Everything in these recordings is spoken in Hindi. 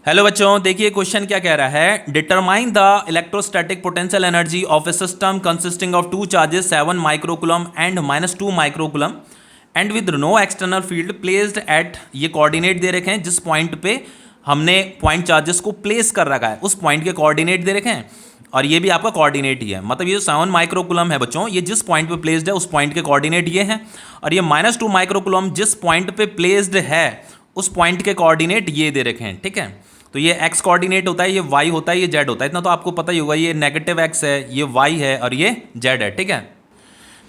हेलो बच्चों, देखिए क्वेश्चन क्या कह रहा है। Determine the electrostatic potential energy of a system consisting of two charges 7 microcoulomb and -2 microcoulomb and with no external field placed at, ये कोऑर्डिनेट दे रखे हैं जिस पॉइंट पे हमने पॉइंट चार्जेस को प्लेस कर रखा है उस पॉइंट के कोऑर्डिनेट दे रखे हैं, और ये भी आपका कोऑर्डिनेट ही है। मतलब ये जो 7 माइक्रोकुलम है बच्चों, ये जिस पॉइंट पे प्लेस्ड है उस पॉइंट के कोऑर्डिनेट ये हैं, और ये -2 माइक्रोकुलम जिस पॉइंट पे प्लेस्ड है उस पॉइंट के कोऑर्डिनेट ये दे रखे हैं। ठीक है, तो ये x कोऑर्डिनेट होता है, ये y होता है, ये z होता है। इतना तो आपको पता ही होगा, ये नेगेटिव x है, ये y है और ये z है। ठीक है,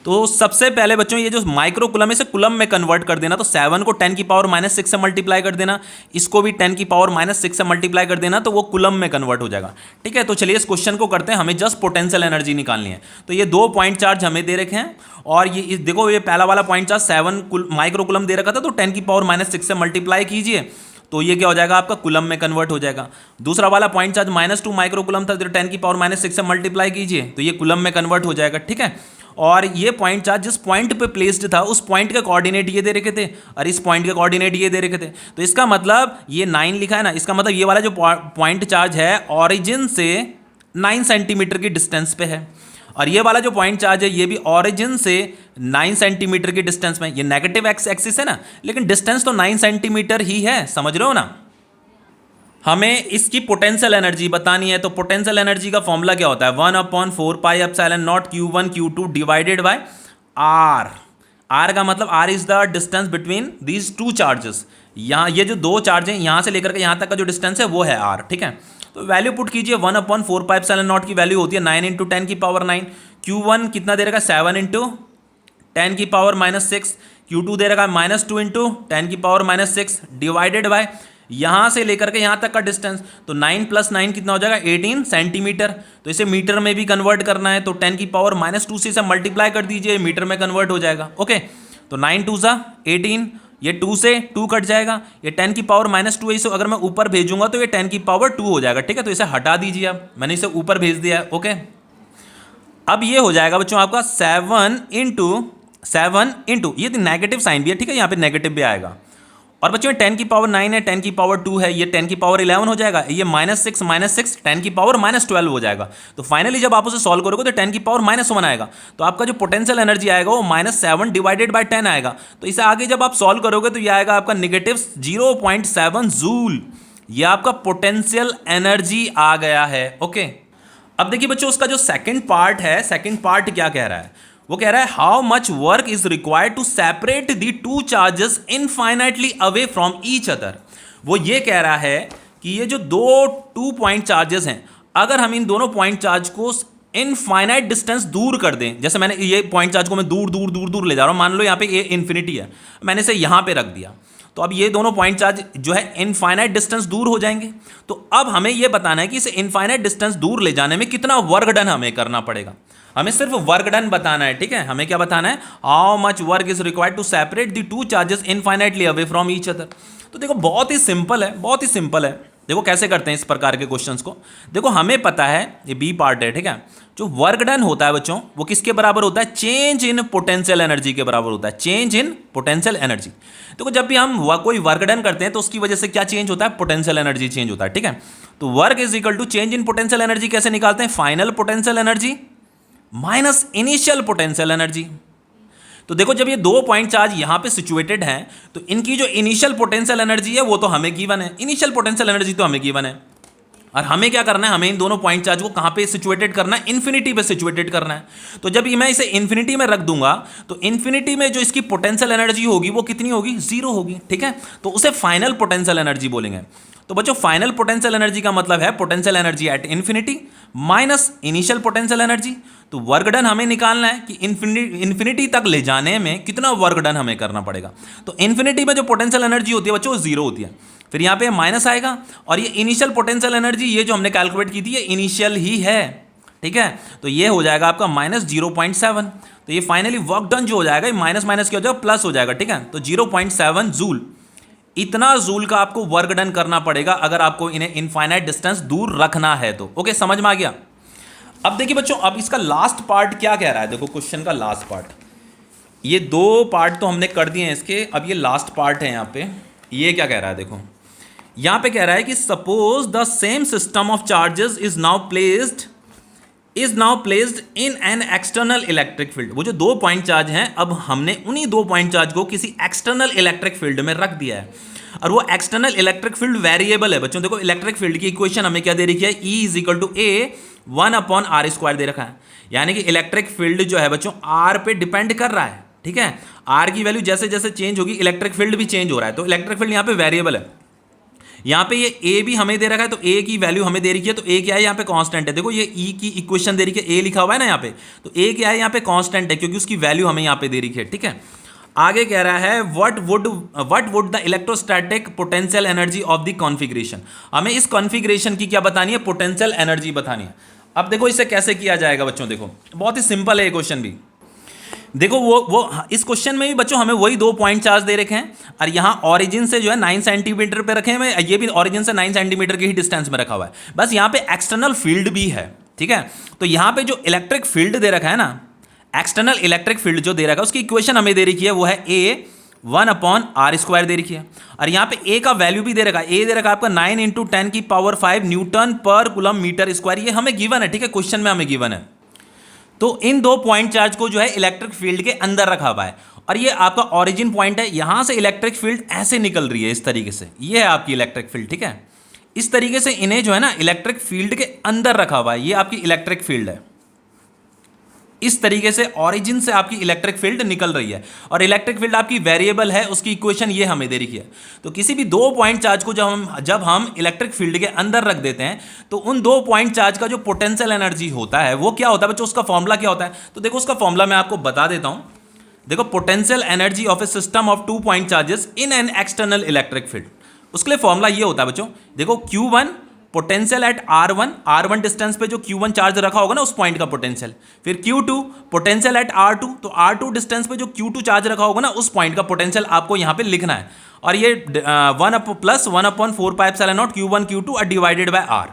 तो सबसे पहले बच्चों ये जो माइक्रोकुलम है इसे कुलम में कन्वर्ट कर देना। तो 7 को 10 की पावर -6 से मल्टीप्लाई कर देना, इसको भी 10 की पावर -6 से मल्टीप्लाई कर देना, तो वो कुलम में कन्वर्ट हो जाएगा। ठीक है, तो चलिए इस क्वेश्चन को करते हैं। हमें जस्ट पोटेंशियल एनर्जी निकालनी है। तो ये दो पॉइंट चार्ज हमें दे रखे हैं, और ये देखो ये पहला वाला पॉइंट चार्ज 7 माइक्रोकुलम दे रखा था, तो 10 की पावर -6 से मल्टीप्लाई कीजिए तो ये क्या हो जाएगा, आपका कुलम में कन्वर्ट हो जाएगा। दूसरा वाला पॉइंट चार्ज -2 माइक्रोकुलम था, तो 10 की पावर -6 से मल्टीप्लाई कीजिए तो ये कुलम में कन्वर्ट हो जाएगा। ठीक है, और ये पॉइंट चार्ज जिस पॉइंट पे प्लेस्ड था उस पॉइंट के कोऑर्डिनेट ये दे रखे थे, और इस पॉइंट के कोऑर्डिनेट ये दे रखे थे। तो इसका मतलब ये 9 लिखा है ना, इसका मतलब ये वाला जो पॉइंट चार्ज है ऑरिजिन से 9 सेंटीमीटर की डिस्टेंस पे है, और ये वाला जो पॉइंट चार्ज है ये भी ऑरिजिन से 9 सेंटीमीटर की डिस्टेंस में। ये नेगेटिव एक्स एक्सिस है ना, लेकिन डिस्टेंस तो 9 सेंटीमीटर ही है, समझ रहे हो ना। हमें इसकी पोटेंशियल एनर्जी बतानी है, तो पोटेंशियल एनर्जी का फॉर्मूला क्या होता है, 1/4πε0 Q1 Q2 divided by are. R का मतलब R is the distance between these two charges. यहाँ ये जो दो चार्ज हैं यहाँ से लेकर के यहाँ तक का जो डिस्टेंस है वो है आर। ठीक है, तो वैल्यू पुट कीजिए। 1/4πε0 की वैल्यू होती है 9 × 10 की पावर 9। Q1 कितना दे रखा है, 7 × 10 की पावर -6। Q2 दे रखा है -2 × 10 की पावर -6 डिवाइडेड बाय यहाँ से लेकर के यहाँ तक का डिस्टेंस। तो 9 + 9 कितना हो जाएगा, 18 सेंटीमीटर। तो इसे मीटर में भी कन्वर्ट करना है, तो 10 की पावर -2 से मल्टीप्लाई कर दीजिए, मीटर में कन्वर्ट हो जाएगा। ओके, तो 9 2 = 18, ये 2 से 2 कट जाएगा, ये 10 की पावर -2 है, इसे अगर मैं ऊपर भेजूंगा तो ये 10 की पावर 2 हो जाएगा। ठीक है, तो इसे हटा दीजिए, अब मैंने इसे ऊपर भेज दिया है। ओके, अब ये हो जाएगा बच्चों आपका 7 × ये नेगेटिव साइन भी है। ठीक है, यहाँ पे नेगेटिव भी आएगा, और बच्चों 10 की पावर 9 है, 10 की पावर 2 है, ये 10 की पावर 11 हो जाएगा, ये -6 10 की पावर -12 हो जाएगा। तो फाइनली जब आप उसे सॉल्व करोगे तो 10 की पावर -1 आएगा, तो आपका जो पोटेंशियल एनर्जी आएगा वो -7 डिवाइडेड बाय 10 आएगा। तो इसे आगे जब आप सॉल्व करोगे तो ये आएगा आपका -0.7 जूल। ये आपका पोटेंशियल एनर्जी आ गया है। ओके, अब देखिए बच्चों उसका जो सेकंड पार्ट है, सेकंड पार्ट क्या कह रहा है, वो कह रहा है how much work is required to separate the two charges infinitely away from each other. वो ये कह रहा है कि ये जो दो 2 पॉइंट चार्जेस हैं, अगर हम इन दोनों पॉइंट चार्ज को इनफाइनाइट डिस्टेंस दूर कर दें, जैसे मैंने ये पॉइंट चार्ज को मैं दूर दूर दूर दूर ले जा रहा हूं, मान लो यहाँ पे ए इन्फिनिटी है, मैंने इसे यहाँ पे रख दिया, तो अब ये दोनों पॉइंट चार्ज जो है इनफाइनाइट डिस्टेंस दूर हो जाएंगे। तो अब हमें ये बताना है कि इसे इनफाइनाइट डिस्टेंस दूर ले जाने में कितना वर्क डन हमें करना पड़ेगा। हमें सिर्फ वर्क डन बताना है। ठीक है, हमें क्या बताना है, how much work is required to separate the two charges infinitely away from each other. तो देखो बहुत ही सिंपल है, बहुत ही सिंपल है। देखो कैसे करते हैं इस प्रकार के क्वेश्चंस को। देखो हमें पता है, ये बी पार्ट है। ठीक है, जो वर्क डन होता है बच्चों वो किसके बराबर होता है, चेंज इन पोटेंशियल एनर्जी के बराबर होता है, चेंज इन पोटेंशियल एनर्जी। देखो जब भी हम कोई वर्क डन करते हैं तो उसकी वजह से क्या चेंज होता है, पोटेंशियल एनर्जी चेंज होता है। ठीक है, तो work is equal to change in potential energy कैसे निकालते हैं, final potential energy minus initial potential energy. तो देखो जब ये दो पॉइंट चार्ज यहां पे सिचुएटेड हैं तो इनकी जो इनिशियल पोटेंशियल एनर्जी है वो तो हमें गिवन है, इनिशियल पोटेंशियल एनर्जी तो हमें गिवन है, और हमें क्या करना है, हमें इन दोनों पॉइंट चार्ज को कहां पे सिचुएटेड करना है, इन्फिनिटी पे सिचुएटेड करना है। तो जब मैं इसे इन्फिनिटी में रख दूंगा तो इन्फिनिटी में जो इसकी पोटेंशियल एनर्जी होगी वो कितनी होगी, 0 होगी। ठीक है, तो उसे फाइनल पोटेंशियल एनर्जी बोलेंगे। तो बच्चों फाइनल पोटेंशियल एनर्जी का मतलब है potential energy at infinity minus initial potential energy. तो वर्क डन हमें निकालना है कि इन्फिनिटी तक ले जाने में कितना वर्क डन हमें करना पड़ेगा। तो इन्फिनिटी में जो पोटेंशियल एनर्जी होती है बच्चों वो 0 होती है, फिर यहाँ पे माइनस आएगा, और ये इनिशियल पोटेंशियल एनर्जी ये जो हमने कैलकुलेट की थी ये इनिशियल ही है। ठीक है, तो ये हो जाएगा आपका -0.7। तो ये फाइनली वर्क डन जो हो जाएगा माइनस माइनस क्या हो जाएगा, प्लस हो जाएगा। ठीक है, तो 0.7 जूल, इतना जूल का आपको वर्क डन करना पड़ेगा अगर आपको इन्हें इनफाइनाइट डिस्टेंस दूर रखना है तो। ओके, समझ में आ गया। अब देखिए बच्चों अब इसका लास्ट पार्ट क्या कह रहा है, देखो क्वेश्चन का लास्ट पार्ट, ये दो पार्ट तो हमने कर दिए हैं इसके, अब ये लास्ट पार्ट है यहाँ पे, ये क्या कह रहा है देखो, यहां पे कह रहा है कि suppose the same system of charges is now placed in an external electric field. वो जो 2 पॉइंट चार्ज हैं, अब हमने उन्हीं 2 पॉइंट चार्ज को किसी एक्सटर्नल इलेक्ट्रिक फील्ड में रख दिया है, और वो एक्सटर्नल इलेक्ट्रिक फील्ड वेरिएबल है। बच्चों देखो, इलेक्ट्रिक फील्ड की इक्वेशन हमें क्या दे रखी है, E is equal to A 1/r² दे रखा है। यानी कि इलेक्ट्रिक फील्ड जो है बच्चों R पे डिपेंड कर रहा है, ठीक है। R की वैल्यू जैसे जैसे चेंज होगी इलेक्ट्रिक फील्ड भी चेंज हो रहा है, तो इलेक्ट्रिक फील्ड यहाँ पे वेरिएबल है। यहाँ पे ये A भी हमें दे रखा है, तो A की वैल्यू हमें दे रखी है, तो A क्या है यहाँ पे कांस्टेंट है। देखो ये E की इक्वेशन दे रखी है, A लिखा हुआ है ना यहाँ पे, तो A क्या है यहाँ पे कांस्टेंट है, क्योंकि उसकी वैल्यू हमें यहाँ पे दे रखी है, ठीक है। आगे कह रहा है what would the electrostatic potential energy of the configuration. हमें इस कॉन्फ़िगरेशन की क्या बतानी है, पोटेंशियल एनर्जी बतानी है। अब देखो इसे कैसे किया जाएगा बच्चों, देखो बहुत ही सिंपल है ये क्वेश्चन भी। देखो वो इस क्वेश्चन में भी बच्चों हमें वही 2 पॉइंट चार्ज दे रखे हैं, और यहाँ ऑरिजिन से जो है 9 सेंटीमीटर पे रखे हैं, ये भी ऑरिजिन से 9 सेंटीमीटर की ही डिस्टेंस में रखा हुआ है। बस यहाँ पे एक्सटर्नल फील्ड भी है, ठीक है। तो यहाँ पे जो इलेक्ट्रिक फील्ड दे रखा है ना, एक्सटर्नल इलेक्ट्रिक फील्ड जो दे रखा है, उसकी इक्वेशन हमें दे रखी है, वो है A 1/r² दे रखी है। और यहाँ पे A का वैल्यू भी दे रखा है, A दे रखा है आपका 9 × 10⁵ न्यूटन पर कूलम मीटर स्क्वायर, ये हमें गिवन है, ठीक है, क्वेश्चन में हमें गिवन है। तो इन 2 पॉइंट चार्ज को जो है इलेक्ट्रिक फील्ड के अंदर रखा हुआ है, और ये आपका ऑरिजिन पॉइंट है, यहां से इलेक्ट्रिक फील्ड ऐसे निकल रही है इस तरीके से, ये है आपकी इलेक्ट्रिक फील्ड, ठीक है। इस तरीके से इन्हें जो है ना इलेक्ट्रिक फील्ड के अंदर रखा हुआ है, ये आपकी इलेक्ट्रिक फील्ड है। इस तरीके से ऑरिजिन से आपकी इलेक्ट्रिक फील्ड निकल रही है, और इलेक्ट्रिक फील्ड आपकी वेरिएबल है, उसकी इक्वेशन ये हमें दे रखी है। तो किसी भी 2 पॉइंट चार्ज को जब हम इलेक्ट्रिक फील्ड के अंदर रख देते हैं, तो उन 2 पॉइंट चार्ज का जो पोटेंशियल एनर्जी होता है वो क्या होता है बच्चों, उसका फॉर्मूला क्या होता है। तो देखो उसका फॉर्मूला मैं आपको बता देता हूं। देखो, potential energy of a system of 2 point charges in an external electric field, उसके लिए फॉर्मूला ये होता है बच्चों। देखो Q1 potential at R1 distance पे जो Q1 चार्ज रखा होगा ना उस पॉइंट का पोटेंशियल, फिर Q2 पोटेंशियल एट R2, तो R2 डिस्टेंस पे जो Q2 चार्ज रखा होगा ना उस पॉइंट का पोटेंशियल आपको यहाँ पे लिखना है, और ये 1+1/4πε0 Q1 Q2 divided by R,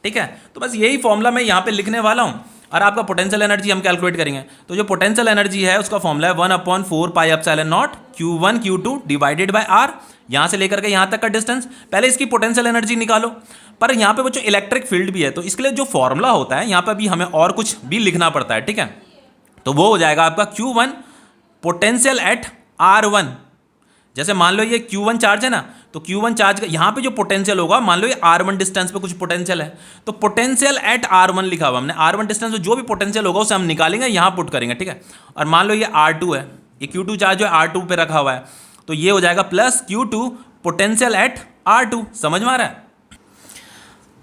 ठीक है। तो बस यही फॉर्मूला मैं यहाँ पे लिखने वाला हूँ, और आपका पोटेंशियल एनर्जी हम कैलकुलेट करेंगे। तो जो पोटेंशियल एनर्जी है उसका फॉर्मूला है 1/4πε0 Q1 Q2 divided by R, यहाँ से लेकर के यहाँ तक का डिस्टेंस। पहले इसकी पोटेंशियल एनर्जी निकालो, पर यहाँ पे बच्चों इलेक्ट्रिक फील्ड भी है, तो इसके लिए जो फॉर्मूला होता है यहाँ पे भी हमें और कुछ भी लिखना पड़ता है, ठीक है। तो वो हो जाएगा आपका Q1 पोटेंशियल एट R1। जैसे मान लो ये Q1 चार्ज है ना, तो Q1 चार्ज का यहाँ पे जो पोटेंशियल होगा, मान लो ये R1 डिस्टेंस पे कुछ पोटेंशियल है, तो पोटेंशियल एट R1 लिखा हुआ हमने, R1 डिस्टेंस पे जो भी पोटेंशियल होगा उसे हम निकालेंगे, यहाँ पुट करेंगे, ठीक है। और मान लो ये R2 है, ये Q2 चार्ज जो है R2 पे रखा हुआ है, तो ये हो जाएगा plus Q2 potential at R2। समझ में आ रहा है।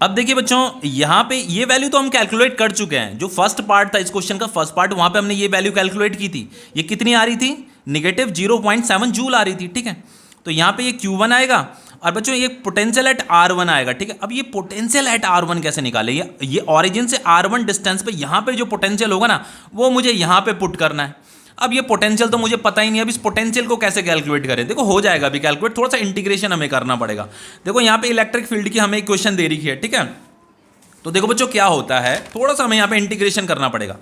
अब देखिए बच्चों, यहाँ पे ये वैल्यू तो हम कैलकुलेट कर चुके हैं। जो फर्स्ट पार्ट था इस क्वेश्चन का, फर्स्ट पार्ट, वहाँ पे हमने ये वैल्यू कैलकुलेट की थी। ये कितनी आ रही थी, -0.7 जूल आ रही थी, ठीक है। तो यहाँ पे ये Q1 आएगा, और बच्चों ये पोटेंशियल एट R1 आएगा, ठीक है। अब ये पोटेंशियल एट R1 कैसे निकाले, ये ऑरिजिन से R1 डिस्टेंस पे यहाँ पे जो पोटेंशियल होगा ना वो मुझे यहाँ पे पुट करना है। अब ये पोटेंशियल तो मुझे पता ही नहीं है, अब इस पोटेंशियल को कैसे कैलकुलेट करें। देखो हो जाएगा अभी कैलकुलेट, थोड़ा सा इंटीग्रेशन हमें करना पड़ेगा। देखो यहाँ पे इलेक्ट्रिक फील्ड की हमें इक्वेशन दे रही है, ठीक है। तो देखो बच्चों क्या होता है, थोड़ा सा हमें यहाँ पे इंटीग्रेशन करना पड़ेगा।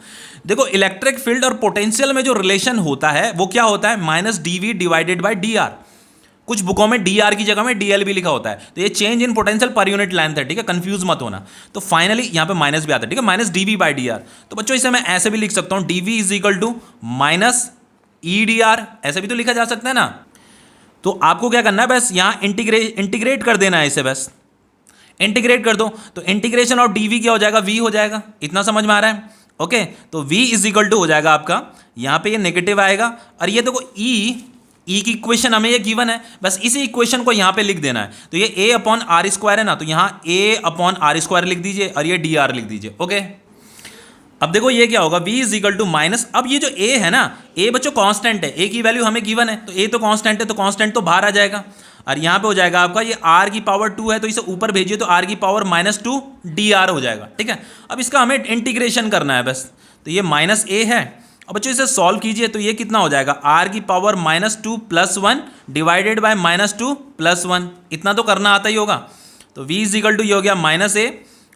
देखो इलेक्ट्रिक फील्ड और पोटेंशियल में जो रिलेशन होता है वो क्या होता है, -dV डिवाइडेड बाई dr। कुछ बुकों में dr की जगह में dl भी लिखा होता है, तो ये change in potential per unit length है, ठीक है, कंफ्यूज मत होना। तो फाइनली यहाँ पे माइनस भी आता है, ठीक है, -dV बाई dr। तो बच्चों इसे मैं ऐसे भी लिख सकता हूँ, dV is equal to -EdR, ऐसे भी तो लिखा जा सकता है ना। तो आपको क्या करना है, बस यहाँ इंटीग्रेट कर देना है इसे, बस इंटीग्रेट कर दो, तो इंटीग्रेशन ऑफ dV क्या हो जाएगा, V हो जाएगा। इतना समझ में आ रहा है, ओके। तो V इज इक्वल टू हो जाएगा आपका, यहाँ पे ये नेगेटिव आएगा, और ये देखो E की इक्वेशन हमें ये गिवन है, बस इसी इक्वेशन को यहाँ पे लिख देना है। तो ये A/r² है ना, तो यहाँ A/r² लिख दीजिए, और ये dr लिख दीजिए, ओके। अब देखो ये क्या होगा, V is equal to minus, अब ये जो A है ना, A बच्चों कांस्टेंट है, A की वैल्यू हमें गिवन है, तो A तो कांस्टेंट है, तो कांस्टेंट तो बाहर आ जाएगा, और यहाँ पे हो जाएगा आपका ये r की पावर 2 है, तो इसे ऊपर भेजिए, तो r की पावर -2 dr हो जाएगा, ठीक है। अब इसका हमें इंटीग्रेशन करना है बस, तो ये -A है। अब बच्चों इसे सॉल्व कीजिए, तो ये कितना हो जाएगा, r की पावर -2 + 1 डिवाइडेड बाय -2 + 1, इतना तो करना आता ही होगा। तो V इज इक्वल टू ये हो गया -A,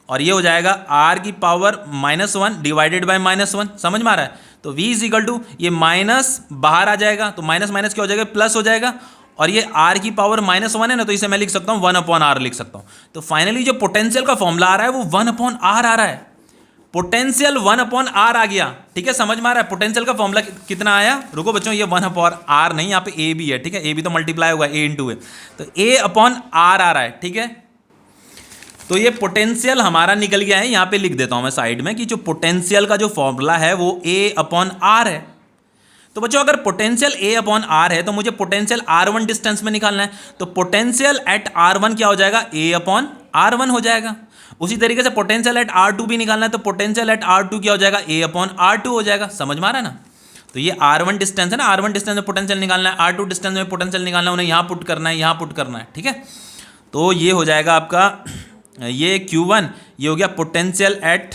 और ये हो जाएगा r की पावर -1 डिवाइडेड बाय -1। समझ में आ रहा है। तो V इज इक्वल टू ये माइनस बाहर आ जाएगा, तो माइनस माइनस क्या हो जाएगा, प्लस हो जाएगा, और ये r की पावर -1 है ना, तो इसे मैं लिख सकता हूँ 1/r लिख सकता हूँ। तो फाइनली जो पोटेंशियल का फॉर्मूला आ रहा है वो 1/r आ रहा है। पोटेंशियल 1/r आ गया, ठीक है, समझ में आ रहा है। पोटेंशियल का फॉर्मूला कितना आया, रुको बच्चों, ये 1/r नहीं, यहाँ पे a भी है, ठीक है, a भी तो मल्टीप्लाई होगा a इंटू ए, तो a/r आ रहा है, ठीक है। तो ये पोटेंशियल हमारा निकल गया है, यहाँ पे लिख देता हूँ मैं साइड में कि जो पोटेंशियल का जो फॉर्मूला है वो a/r है। तो बच्चों अगर पोटेंशियल a/r है तो मुझे पोटेंशियल r1 डिस्टेंस में निकालना है, तो पोटेंशियल एट r1 क्या हो जाएगा, a/r1 हो जाएगा। उसी तरीके से पोटेंशियल एट r2 भी निकालना है, तो पोटेंशियल एट r2 क्या हो जाएगा, a/r2 हो जाएगा। समझ में आ रहा है ना। तो ये r1 डिस्टेंस है ना, r1 डिस्टेंस में पोटेंशियल निकालना है, r2 डिस्टेंस में पोटेंशियल निकालना है, उन्हें यहाँ पुट करना है, यहाँ पुट करना है, ठीक है। तो ये हो जाएगा आपका ये Q1, ये हो गया पोटेंशियल एट,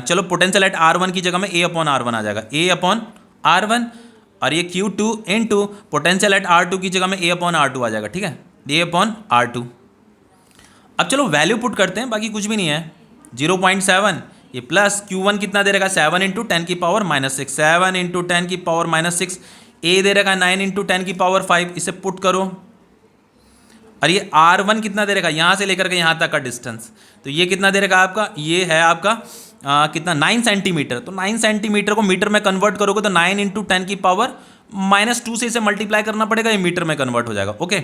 चलो पोटेंशियल एट r1 की जगह में a/r1 आ जाएगा, a/r1, और ये Q2 into potential at r2 की जगह में a/r2 आ जाएगा, ठीक है, a/r2। अब चलो वैल्यू पुट करते हैं, बाकी कुछ भी नहीं है, 0.7 ये प्लस Q1 कितना दे रखा है, 7 इंटू 10 की पावर -6, 7 इंटू 10 की पावर -6, a दे रखा है 9 इंटू 10 की पावर 5, इसे पुट करो। और ये R1 कितना दे रखा है, यहाँ से लेकर के यहाँ तक का डिस्टेंस, तो ये कितना दे रखा है आपका, ये है आपका कितना 9 सेंटीमीटर। तो 9 सेंटीमीटर को मीटर में कन्वर्ट करोगे तो 9 इंटू 10 की पावर -2 से इसे मल्टीप्लाई करना पड़ेगा, ये मीटर में कन्वर्ट हो जाएगा, ओके।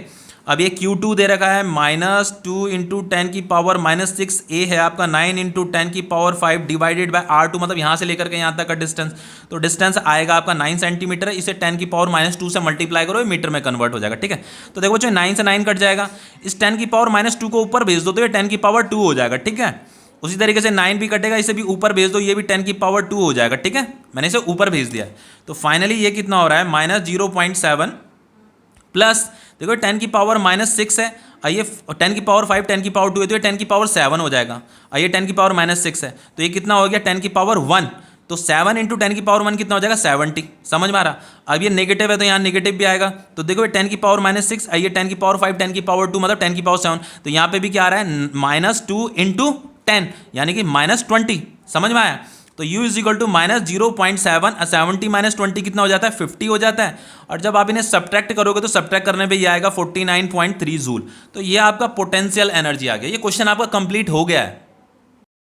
अब ये Q2 दे रखा है -2 इंटू 10 की पावर -6, a है आपका 9 इंटू 10 की पावर 5 डिवाइडेड बाय R2, मतलब यहाँ से लेकर के यहाँ तक का डिस्टेंस, तो डिस्टेंस आएगा आपका 9 सेंटीमीटर है, इसे 10 की पावर -2 से मल्टीप्लाई करो, ये मीटर में कन्वर्ट हो जाएगा, ठीक है। तो देखो बच्चों 9 से 9 कट जाएगा, इस 10 की पावर -2 को ऊपर भेज दो तो ये 10 की पावर 2 हो जाएगा, ठीक है। उसी तरीके से 9 भी कटेगा, इसे भी ऊपर भेज दो, ये भी 10 की पावर 2 हो जाएगा, ठीक है, मैंने इसे ऊपर भेज दिया है। तो फाइनली ये कितना हो रहा है, -0.7 प्लस देखो 10 की पावर -6 है, आइए 10 की पावर 5 10 की पावर 2 है, तो ये 10 की पावर 7 हो जाएगा। आइए 10 की पावर -6 है, तो ये कितना हो गया 10 की पावर 1, तो 7 इंटू 10 की पावर 1 कितना हो जाएगा 70। समझ में आ रहा। अब ये नेगेटिव है तो यहाँ नेगेटिव भी आएगा, तो देखो ये 10 की पावर -6, आइए 10 की पावर 5 10 की पावर 2 मतलब 10 की पावर 7, तो यहाँ पे भी क्या आ रहा है -2 इंटू 10 यानी कि -20। समझ में आया। तो u इज इक्वल टू -0.7, 70 -20 कितना हो जाता है 50 हो जाता है। और जब आप इन्हें सब्ट्रैक्ट करोगे तो सब्ट्रैक्ट करने पे ये आएगा 49.3 जूल। तो ये आपका पोटेंशियल एनर्जी आ गया। ये क्वेश्चन आपका कंप्लीट हो गया है।